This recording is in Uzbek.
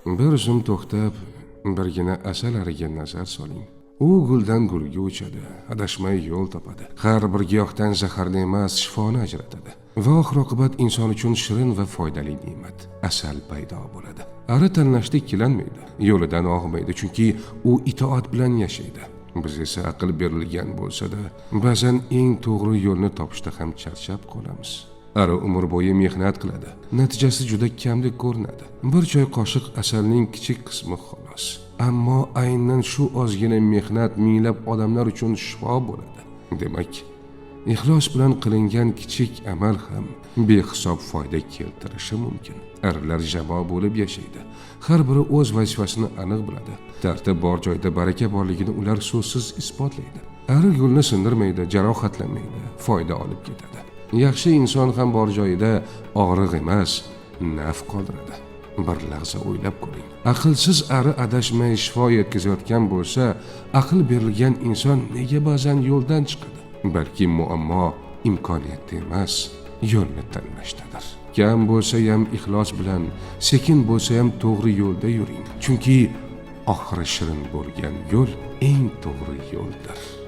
Bir zum to'xtab, birgina asalariga nazar soling. U guldan gulga uchadi, adashmay yo'l topadi. Har bir giyohdan zaharni emas, shifoni ajratadi. Va oxir-oqibat inson uchun shirin va foydali ne'mat asal paydo bo'ladi. Ari tanlashda ikkilanmaydi, yo'lidan og'maydi, chunki u itoat bilan yashaydi. Biz esa aql berilgan bo'lsa-da, ba'zan eng to'g'ri yo'lni topishda ham charchab qolamiz. Ari umr bo'yi mehnat qiladi. Natijasi juda kamdek ko'rinadi. Bir choy qoshiq asalning kichik qismi xolos. Ammo aynan shu ozgina mehnat minglab odamlar uchun shifo bo'ladi. Demak, ixlos bilan qilingan kichik amal ham behisob foyda keltirishi mumkin. Arilar jamoa bo'lib yashaydi. Har biri o'z vazifasini aniq biladi. Tartib bor joyda baraka borligini ular so'zsiz isbotlaydi. Ari yo'lni sindirmaydi, jarohatlanmaydi, foyda olib ketadi. Yaxshi inson ham bor joyida og'riq emas, naf qoldiradi. Bir lahza o'ylab ko'ring. Aqlsiz ari adashmay shifo yetkazayotgan bo'lsa, aql berilgan inson nega ba'zan yo'ldan chiqadi? Balki muammo imkoniyatda emas, yo'lni tanlashdadir. Kam bo'lsa ham ixlos bilan, sekin bo'lsa ham to'g'ri yo'lda yuring. Chunki oxiri shirin bo'lgan yo'l eng to'g'ri yo'ldir.